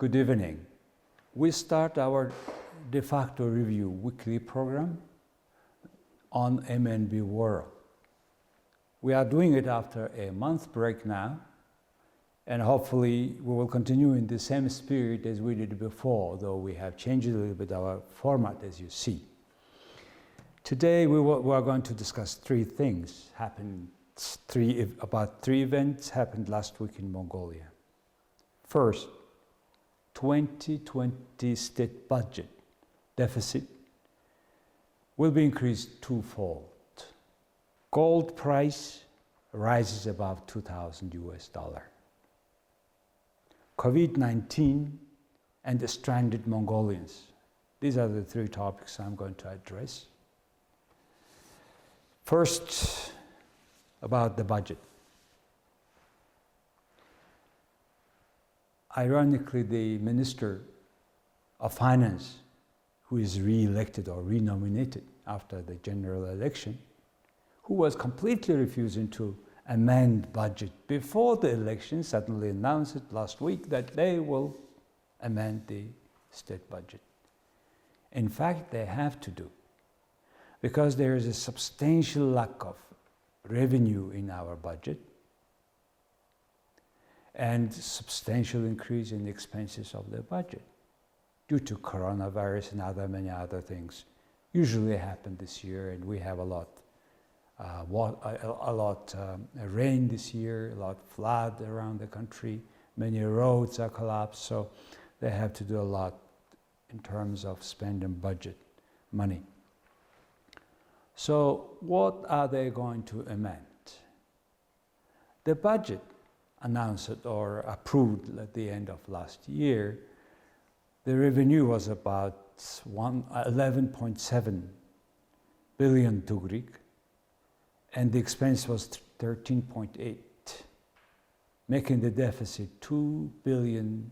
Good evening. We start our Defacto Review weekly program on MNB World. We are doing it after a month break now, and hopefully we will continue in the same spirit as we did before, though we have changed a little bit our format, as you see. Today we are going to discuss three things about three events happened last week in Mongolia. First, 2020 state budget deficit will be increased twofold. Gold price rises above $2,000. COVID-19 and the stranded Mongolians. These are the three topics I'm going to address. First, about the budget. Ironically, the Minister of Finance, who is re-elected or renominated after the general election, who was completely refusing to amend budget before the election, suddenly announced last week that they will amend the state budget. In fact, they have to do, because there is a substantial lack of revenue in our budget and substantial increase in the expenses of the budget due to coronavirus and many other things usually happen this year, and we have a lot rain this year, a lot flood around the country, many roads are collapsed, so they have to do a lot in terms of spending budget money. So what are they going to amend? The budget announced or approved at the end of last year, the revenue was about 11.7 billion tugrik, and the expense was 13.8, making the deficit 2 trillion,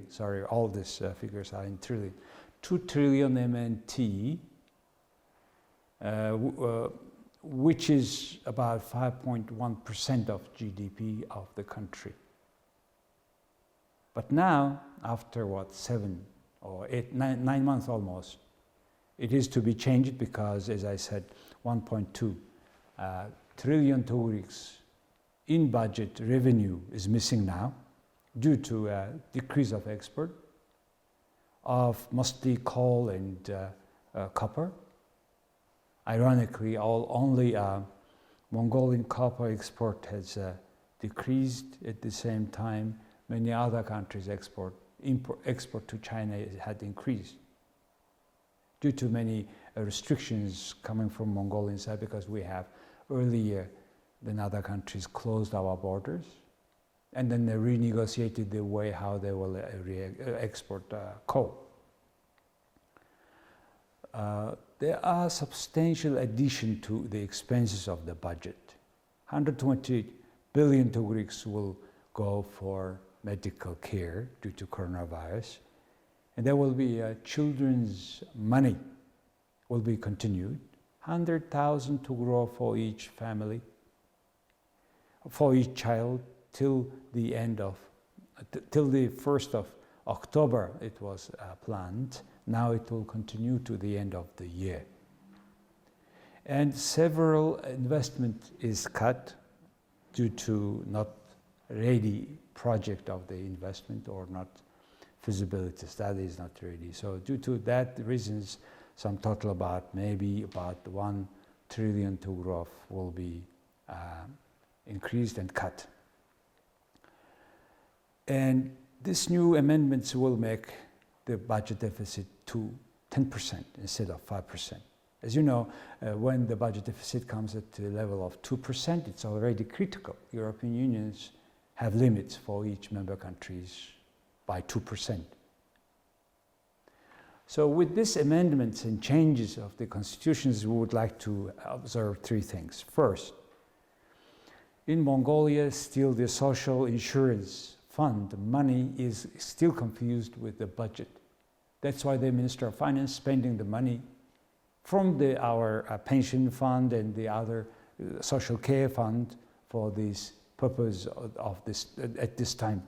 sorry, all these figures are in trillion, 2 trillion MNT, which is about 5.1% of GDP of the country. But now, after 7 or 9 months almost, it is to be changed because, as I said, 1.2 trillion tugriks in budget revenue is missing now due to a decrease of export of mostly coal and copper. Ironically, only Mongolian copper export has decreased. At the same time, many other countries' export to China had increased due to many restrictions coming from Mongolian side, because we have earlier than other countries closed our borders, and then they renegotiated the way how they will export coal. There are substantial addition to the expenses of the budget. 120 billion tugriks will go for medical care due to coronavirus, and there will be children's money will be continued, 100,000 to grow for each family, for each child, till the 1st of October it was planned. Now it will continue to the end of the year. And several investment is cut due to not ready project of the investment or not feasibility study is not ready. So due to that reasons, some total about 1 trillion tugrov will be increased and cut. And these new amendments will make the budget deficit to 10% instead of 5%. As you know, when the budget deficit comes at the level of 2%, it's already critical. European unions have limits for each member countries by 2%. So with these amendments and changes of the constitutions, we would like to observe three things. First, in Mongolia, still the social insurance fund money is still confused with the budget. That's why the Minister of Finance spending the money from our pension fund and the other social care fund for these purpose of this at this time.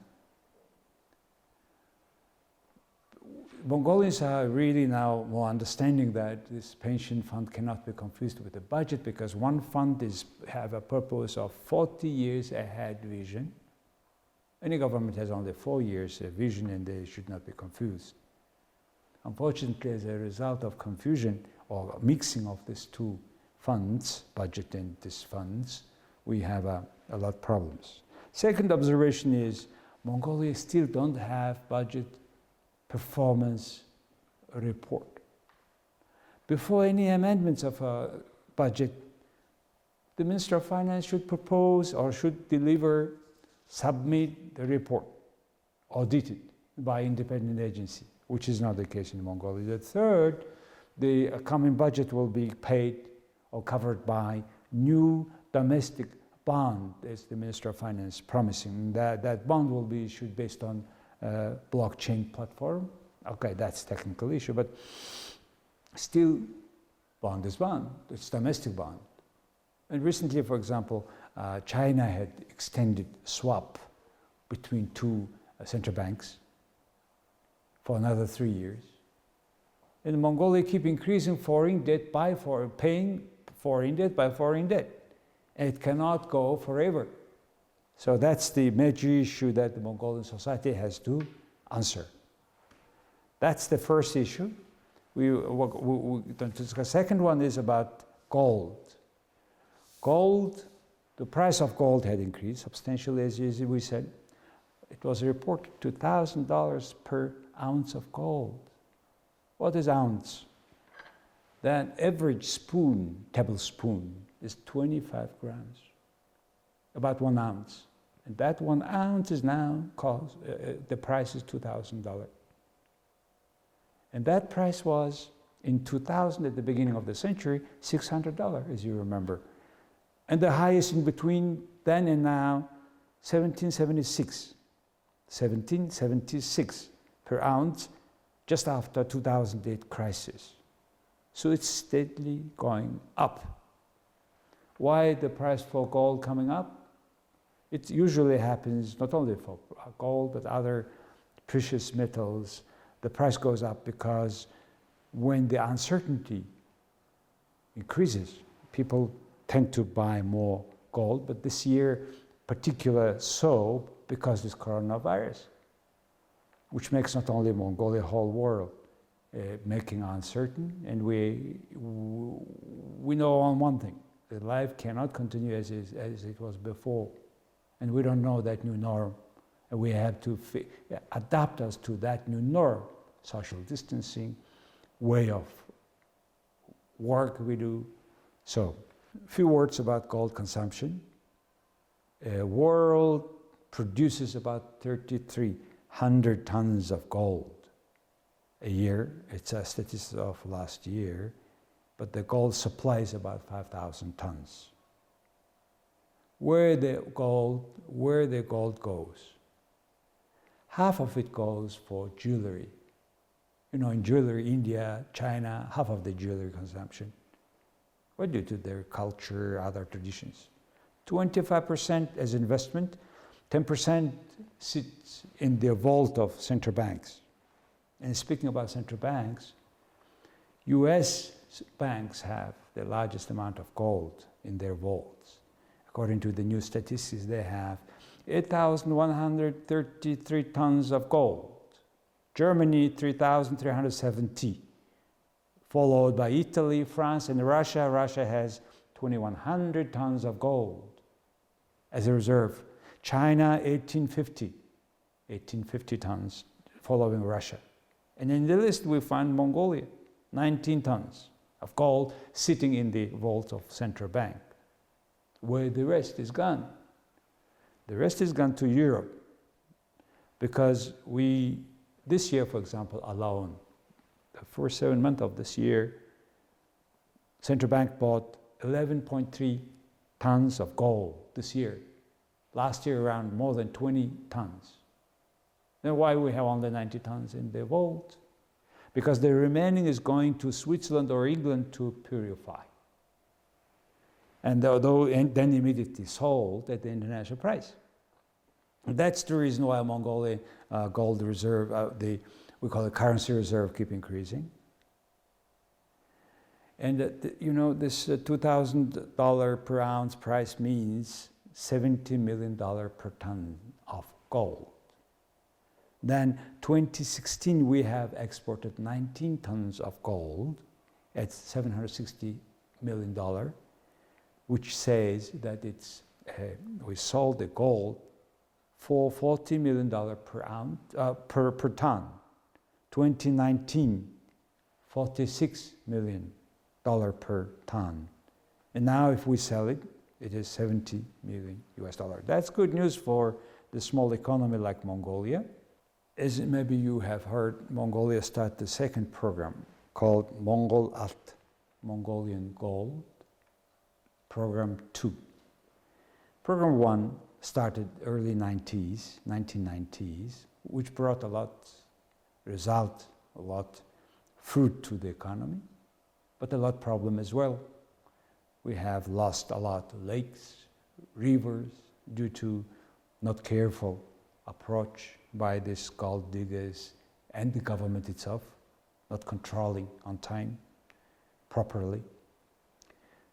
Mongolians are really now more understanding that this pension fund cannot be confused with a budget, because one fund have a purpose of 40 years ahead vision. Any government has only 4 years vision, and they should not be confused. Unfortunately, as a result of confusion or mixing of these two funds, budget and these funds, we have a lot of problems. Second observation is Mongolia still don't have budget performance report. Before any amendments of a budget, the Minister of Finance should propose or should submit the report, audited by independent agency, which is not the case in Mongolia. The third, the coming budget will be paid or covered by new domestic bond, as the Minister of Finance promising. That bond will be issued based on blockchain platform. Okay, that's technical issue, but still, bond is bond. It's domestic bond. And recently, for example, China had extended swap between two central banks for another 3 years. And Mongolia keep increasing foreign debt paying foreign debt by foreign debt. And it cannot go forever. So that's the major issue that the Mongolian society has to answer. That's the first issue. We don't discuss. Second one is about gold. Gold, the price of gold had increased substantially, as we said. It was reported $2,000 per ounce of gold. What is ounce? That average tablespoon, is 25 grams. About 1 ounce. And that 1 ounce is now the price is $2,000. And that price was, in 2000, at the beginning of the century, $600, as you remember. And the highest in between then and now, 1776 per ounce, just after 2008 crisis. So it's steadily going up. Why the price for gold coming up? It usually happens not only for gold, but other precious metals. The price goes up because when the uncertainty increases, people tend to buy more gold. But this year, particular so because this coronavirus, which makes not only Mongolia, whole world, making uncertain. And we know on one thing, that life cannot continue as it was before. And we don't know that new norm. And we have to adapt us to that new norm. Social distancing, way of work we do. So, a few words about gold consumption. World produces about 3,300 tons of gold a year. It's a statistic of last year. But the gold supply is about 5,000 tons. Where the gold goes, half of it goes for jewelry. You know, in jewelry, India, China, half of the jewelry consumption. Well, due to their culture, other traditions. 25% as investment, 10% sits in the vault of central banks. And speaking about central banks, US banks have the largest amount of gold in their vaults. According to the new statistics, they have 8,133 tons of gold. Germany, 3,370, followed by Italy, France, and Russia. Russia has 2,100 tons of gold as a reserve. China, 1,850 tons, following Russia. And in the list, we find Mongolia, 19 tons of gold sitting in the vault of central bank. Where the rest is gone? The rest is gone to Europe, because this year, for example, alone, the first 7 months of this year, central bank bought 11.3 tons of gold this year. Last year, around more than 20 tons. Then why we have only 90 tons in the vault? Because the remaining is going to Switzerland or England to purify. and then immediately sold at the international price. That's the reason why Mongolian gold reserve, we call it currency reserve, keep increasing. And this $2,000 per ounce price means $70 million per ton of gold. Then 2016 we have exported 19 tons of gold at $760 million, which says that we sold the gold for $40 million per ounce per ton. 2019, $46 million per ton, and now if we sell it, it is $70 million US. That's good news for the small economy like Mongolia. As maybe you have heard, Mongolia started the second program called Mongolian Gold, Program 2. Program 1 started early 1990s, which brought a lot fruit to the economy, but a lot problem as well. We have lost a lot of lakes, rivers, due to not careful approach by these gold diggers and the government itself, not controlling on time properly.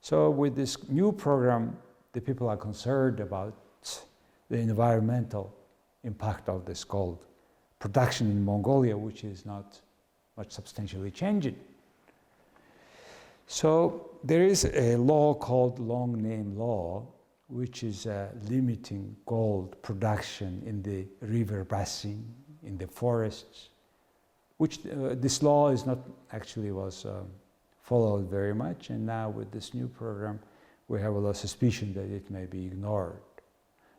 So with this new program, the people are concerned about the environmental impact of this gold production in Mongolia, which is not much substantially changing. So there is a law called Long Name Law, which is limiting gold production in the river basin, in the forests, which this law is not actually was followed very much, and now with this new program we have a lot of suspicion that it may be ignored.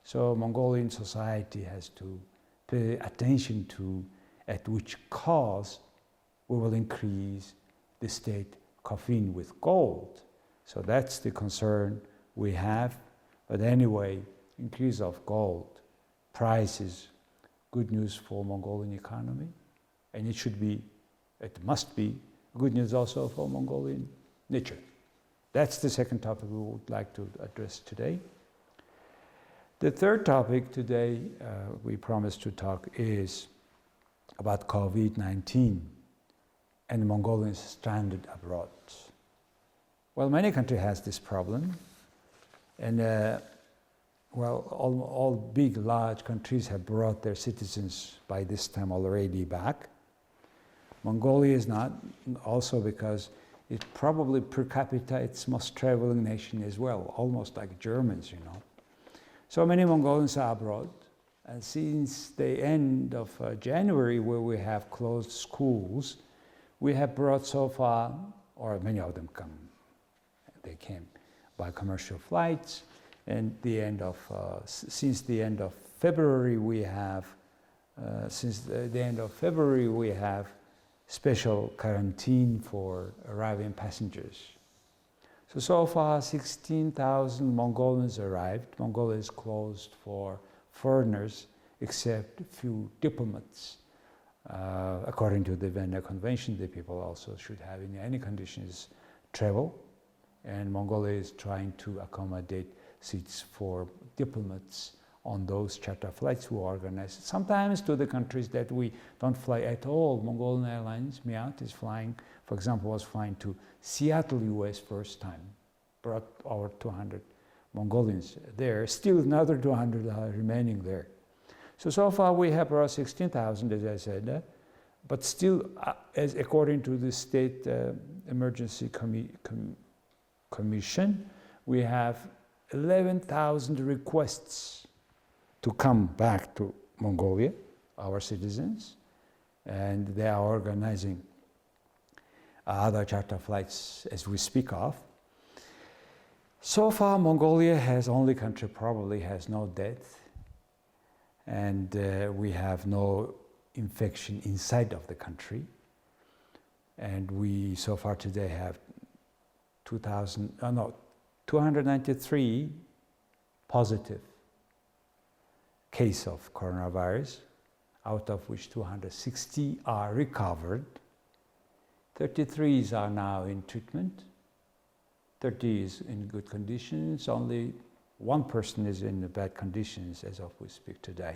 So Mongolian society has to pay attention to at which cost we will increase the state coffin with gold. So that's the concern we have. But anyway, increase of gold price is good news for Mongolian economy, and it must be good news also for Mongolian nature. That's the second topic we would like to address today. The third topic today we promised to talk is about COVID-19 and Mongolians stranded abroad. Well, many countries has this problem, and all big, large countries have brought their citizens by this time already back. Mongolia is not, also because it probably per capita it's most traveling nation as well, almost like Germans, So many Mongolians are abroad, and since the end of January, where we have closed schools, we have brought so far, or many of them they came by commercial flights, and since the end of February we have special quarantine for arriving passengers. So far 16,000 Mongolians arrived. Mongolia is closed for foreigners except a few diplomats. According to the Vienna Convention, the people also should have in any conditions travel, and Mongolia is trying to accommodate seats for diplomats on those charter flights who are organized sometimes to the countries that we don't fly at all. Mongolian Airlines, Miat, is flying, for example, was flying to Seattle, US first time, brought over 200 Mongolians there, still another 200 are remaining there. So far we have brought 16,000, as I said, but still, as according to the State Emergency Commission, we have 11,000 requests to come back to Mongolia, our citizens, and they are organizing other charter flights as we speak of. So far, Mongolia only country probably has no death, and we have no infection inside of the country. And we so far today have 293 positive case of coronavirus, out of which 260 are recovered. 33 are now in treatment. 30 is in good conditions, only one person is in bad conditions as of we speak today.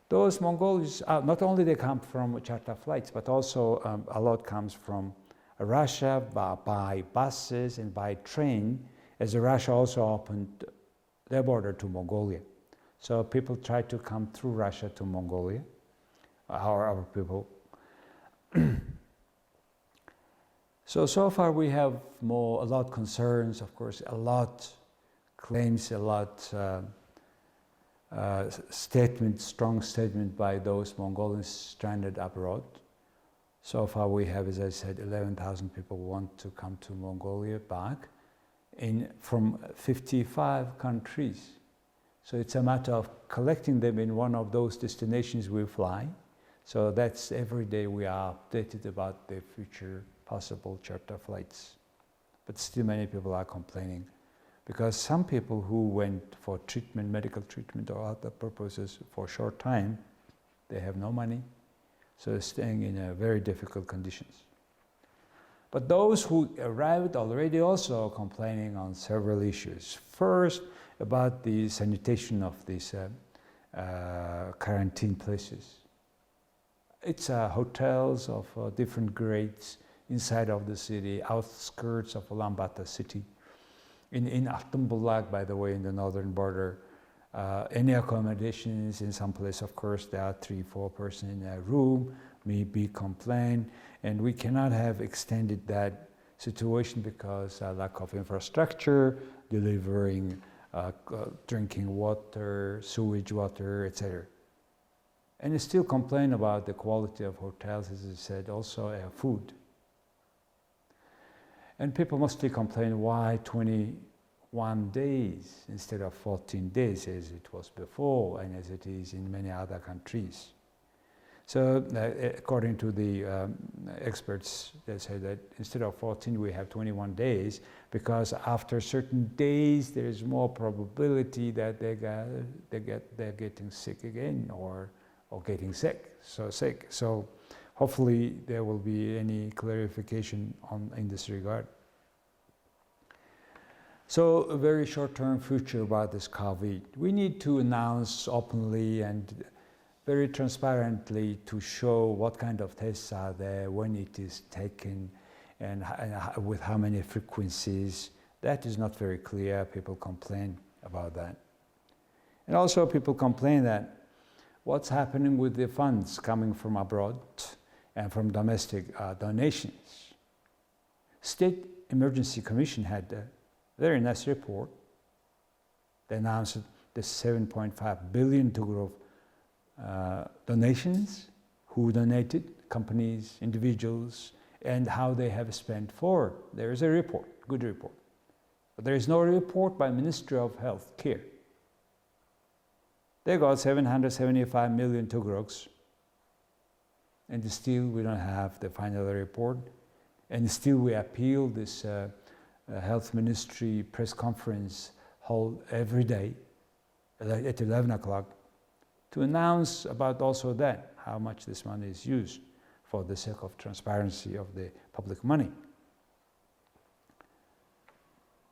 Those Mongols, not only they come from charter flights, but also a lot comes from Russia by buses and by train, as Russia also opened their border to Mongolia. So people try to come through Russia to Mongolia, our people. So far we have a lot concerns, of course, a lot claims, a lot strong statement by those Mongolians stranded abroad. So far we have, as I said, 11,000 people want to come to Mongolia back from 55 countries. So it's a matter of collecting them in one of those destinations we fly. So that's every day we are updated about the future possible charter flights. But still many people are complaining because some people who went for treatment, medical treatment or other purposes for a short time, they have no money. So they're staying in very difficult conditions. But those who arrived already also complaining on several issues. First, about the sanitation of these quarantine places. It's hotels of different grades inside of the city, outskirts of Ulaanbaatar city. In Altınbulag, by the way, in the northern border, any accommodations in some place, of course, there are 3-4 persons in a room, may be complained, and we cannot have extended that situation because lack of infrastructure, delivering drinking water, sewage water, etc. And they still complain about the quality of hotels, as I said, also food. And people mostly complain why 21 days instead of 14 days as it was before and as it is in many other countries. So according to the experts, they say that instead of 14 we have 21 days because after certain days there is more probability that they're getting sick again or getting sick. So hopefully there will be any clarification in this regard. So a very short-term future about this COVID. We need to announce openly and very transparently to show what kind of tests are there, when it is taken, and with how many frequencies. That is not very clear. People complain about that. And also people complain that what's happening with the funds coming from abroad and from domestic donations. State Emergency Commission had a very nice report. They announced the 7.5 billion tugro donations, who donated, companies, individuals, and how they have spent for. There is a report, good report. But there is no report by Ministry of Health Care. They got 775 million tugroks, and still we don't have the final report, and still we appeal this health ministry press conference held every day at 11 o'clock to announce about also that, how much this money is used for the sake of transparency of the public money.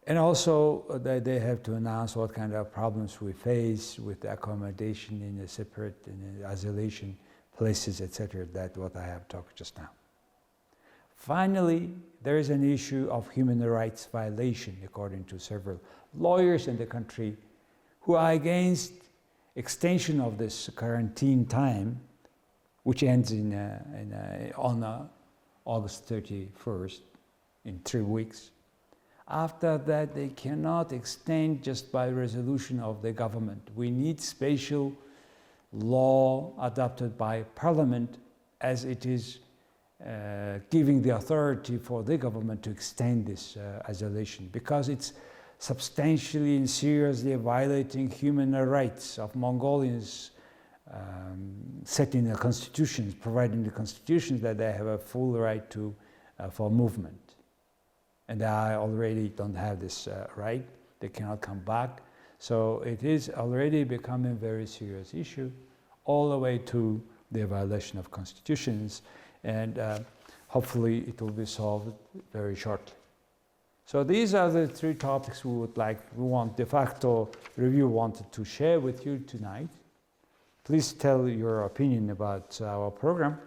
And also they have to announce what kind of problems we face with the accommodation in a separate isolation places, etc. That's what I have talked just now. Finally, there is an issue of human rights violation, according to several lawyers in the country who are against extension of this quarantine time, which ends on August 31st, in 3 weeks. After that, they cannot extend just by resolution of the government. We need special law adopted by Parliament, as it is giving the authority for the government to extend this isolation, because it's substantially and seriously violating human rights of Mongolians, set in the constitutions, providing the constitutions that they have a full right to for movement. And they already don't have this right. They cannot come back. So it is already becoming a very serious issue, all the way to the violation of constitutions. And hopefully it will be solved very shortly. So these are the 3 topics de facto review wanted to share with you tonight. Please tell your opinion about our program.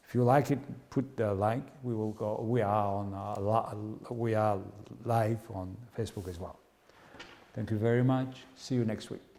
If you like it, put the like. We are live on Facebook as well. Thank you very much. See you next week.